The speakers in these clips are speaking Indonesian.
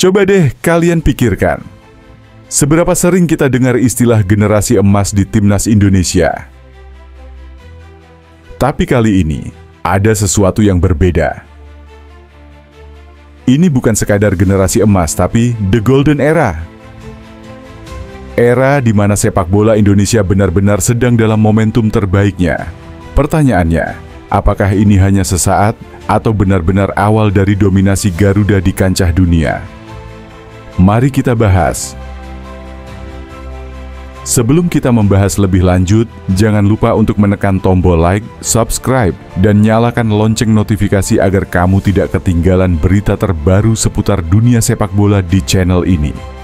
Coba deh kalian pikirkan, seberapa sering kita dengar istilah generasi emas di timnas Indonesia? Tapi kali ini, ada sesuatu yang berbeda. Ini bukan sekadar generasi emas, tapi The Golden Era. Era di mana sepak bola Indonesia benar-benar sedang dalam momentum terbaiknya. Pertanyaannya, apakah ini hanya sesaat atau benar-benar awal dari dominasi Garuda di kancah dunia? Mari kita bahas. Sebelum kita membahas lebih lanjut, jangan lupa untuk menekan tombol like, subscribe, dan nyalakan lonceng notifikasi agar kamu tidak ketinggalan berita terbaru seputar dunia sepak bola di channel ini.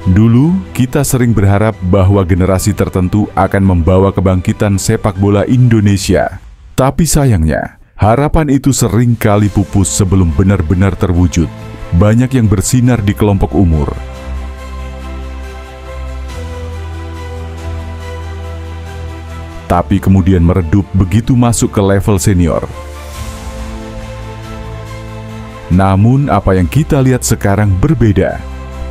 Dulu, kita sering berharap bahwa generasi tertentu akan membawa kebangkitan sepak bola Indonesia. Tapi sayangnya, harapan itu sering kali pupus sebelum benar-benar terwujud. Banyak yang bersinar di kelompok umur. Tapi kemudian meredup begitu masuk ke level senior. Namun, apa yang kita lihat sekarang berbeda.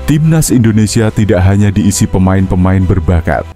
Timnas Indonesia tidak hanya diisi pemain-pemain berbakat.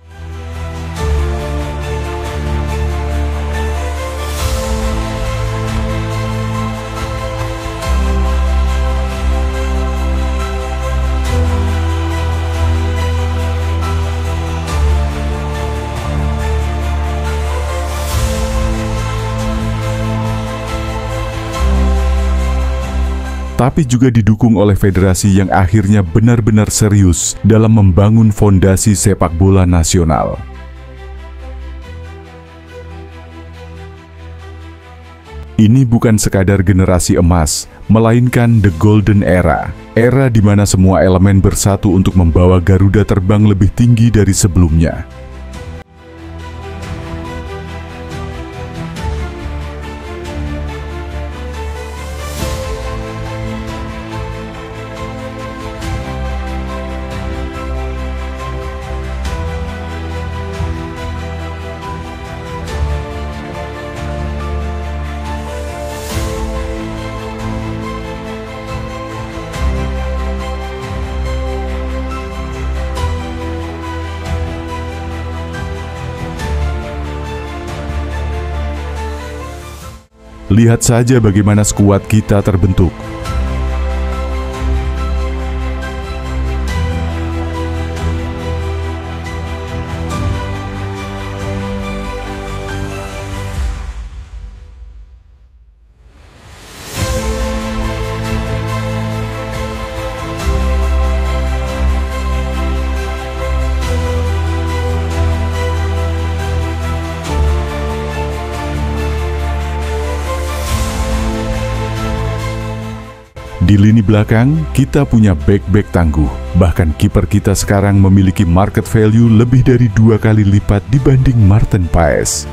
Tapi juga didukung oleh federasi yang akhirnya benar-benar serius dalam membangun fondasi sepak bola nasional. Ini bukan sekadar generasi emas, melainkan The Golden Era. Era di mana semua elemen bersatu untuk membawa Garuda terbang lebih tinggi dari sebelumnya. Lihat saja bagaimana skuad kita terbentuk. Di lini belakang, kita punya bek-bek tangguh. Bahkan kiper kita sekarang memiliki market value lebih dari 2 kali lipat dibanding Marten Paes.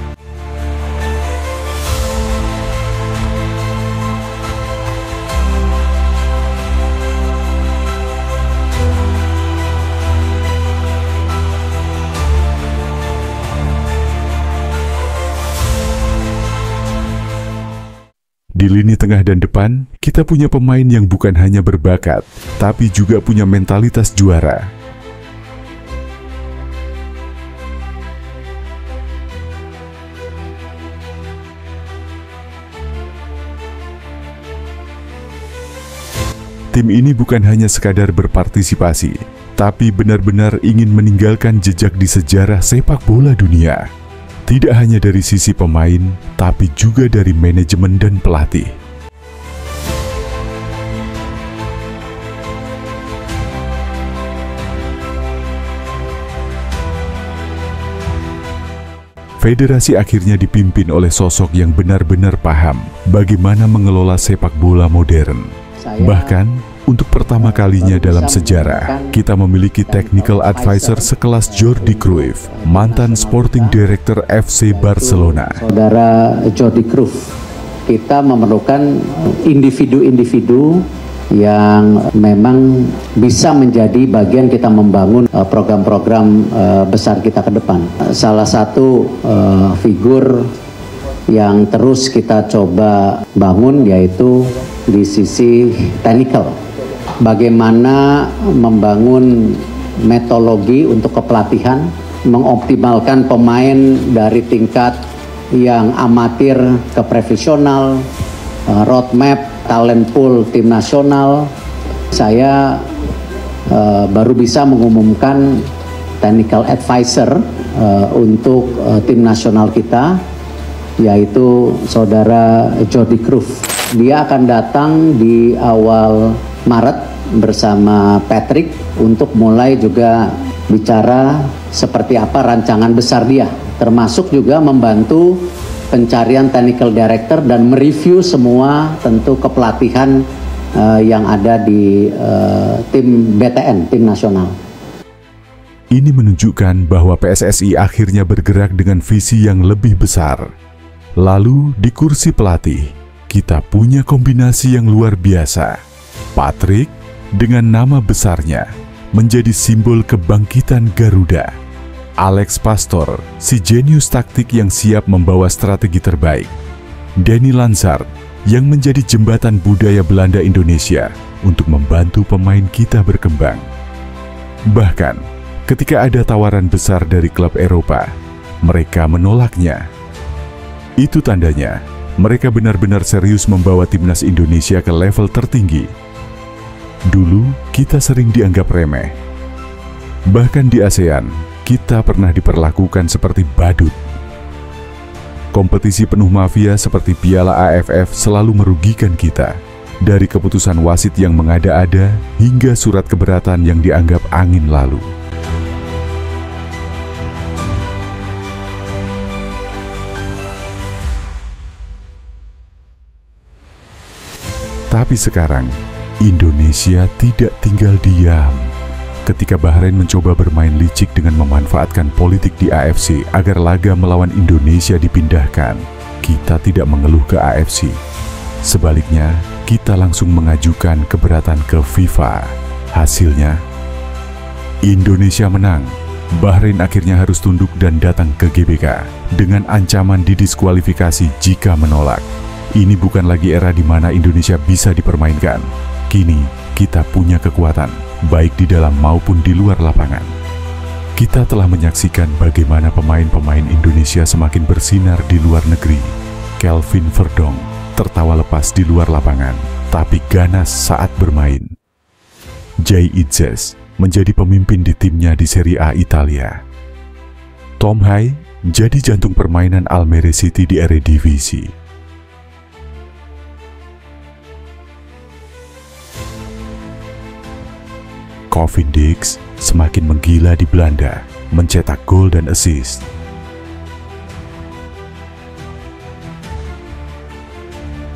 Di lini tengah dan depan, kita punya pemain yang bukan hanya berbakat, tapi juga punya mentalitas juara. Tim ini bukan hanya sekadar berpartisipasi, tapi benar-benar ingin meninggalkan jejak di sejarah sepak bola dunia. Tidak hanya dari sisi pemain, tapi juga dari manajemen dan pelatih. Federasi akhirnya dipimpin oleh sosok yang benar-benar paham bagaimana mengelola sepak bola modern. Bahkan, untuk pertama kalinya dalam sejarah, kita memiliki technical advisor sekelas Jordi Cruyff, mantan sporting director FC Barcelona. Saudara Jordi Cruyff, kita memerlukan individu-individu yang memang bisa menjadi bagian kita membangun program-program besar kita ke depan. Salah satu figur yang terus kita coba bangun yaitu di sisi technical. Bagaimana membangun metodologi untuk kepelatihan, mengoptimalkan pemain dari tingkat yang amatir ke profesional, roadmap, talent pool tim nasional. Saya baru bisa mengumumkan technical advisor untuk tim nasional kita, yaitu saudara Jordi Cruyff. Dia akan datang di awal Maret bersama Patrick untuk mulai juga bicara seperti apa rancangan besar dia, termasuk juga membantu pencarian technical director dan mereview semua tentu kepelatihan yang ada di tim BTN, tim nasional. Ini menunjukkan bahwa PSSI akhirnya bergerak dengan visi yang lebih besar. Lalu di kursi pelatih, kita punya kombinasi yang luar biasa. Patrick dengan nama besarnya menjadi simbol kebangkitan Garuda. Alex Pastor, si jenius taktik yang siap membawa strategi terbaik. Danny Lansard, yang menjadi jembatan budaya Belanda Indonesia untuk membantu pemain kita berkembang. Bahkan, ketika ada tawaran besar dari klub Eropa, mereka menolaknya. Itu tandanya, mereka benar-benar serius membawa timnas Indonesia ke level tertinggi. Dulu, kita sering dianggap remeh. Bahkan di ASEAN, kita pernah diperlakukan seperti badut. Kompetisi penuh mafia seperti Piala AFF selalu merugikan kita. Dari keputusan wasit yang mengada-ada hingga surat keberatan yang dianggap angin lalu. Tapi sekarang, Indonesia tidak tinggal diam. Ketika Bahrain mencoba bermain licik dengan memanfaatkan politik di AFC agar laga melawan Indonesia dipindahkan, kita tidak mengeluh ke AFC. Sebaliknya, kita langsung mengajukan keberatan ke FIFA. Hasilnya, Indonesia menang. Bahrain akhirnya harus tunduk dan datang ke GBK dengan ancaman didiskualifikasi jika menolak. Ini bukan lagi era di mana Indonesia bisa dipermainkan. Kini, kita punya kekuatan, baik di dalam maupun di luar lapangan. Kita telah menyaksikan bagaimana pemain-pemain Indonesia semakin bersinar di luar negeri. Kelvin Verdong tertawa lepas di luar lapangan, tapi ganas saat bermain. Jay Itzes menjadi pemimpin di timnya di Serie A Italia. Tom Hai jadi jantung permainan Almere City di Eredivisie. Kevin Dix semakin menggila di Belanda, mencetak gol dan assist.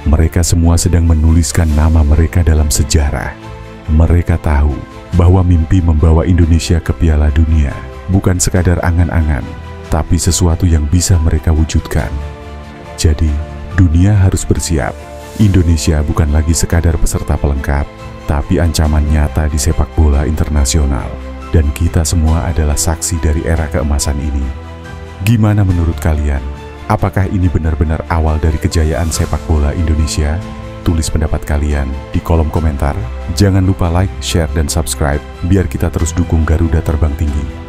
Mereka semua sedang menuliskan nama mereka dalam sejarah. Mereka tahu bahwa mimpi membawa Indonesia ke Piala Dunia bukan sekadar angan-angan, tapi sesuatu yang bisa mereka wujudkan. Jadi, dunia harus bersiap. Indonesia bukan lagi sekadar peserta pelengkap, tapi ancaman nyata di sepak bola internasional. Dan kita semua adalah saksi dari era keemasan ini. Gimana menurut kalian? Apakah ini benar-benar awal dari kejayaan sepak bola Indonesia? Tulis pendapat kalian di kolom komentar. Jangan lupa like, share, dan subscribe biar kita terus dukung Garuda Terbang Tinggi.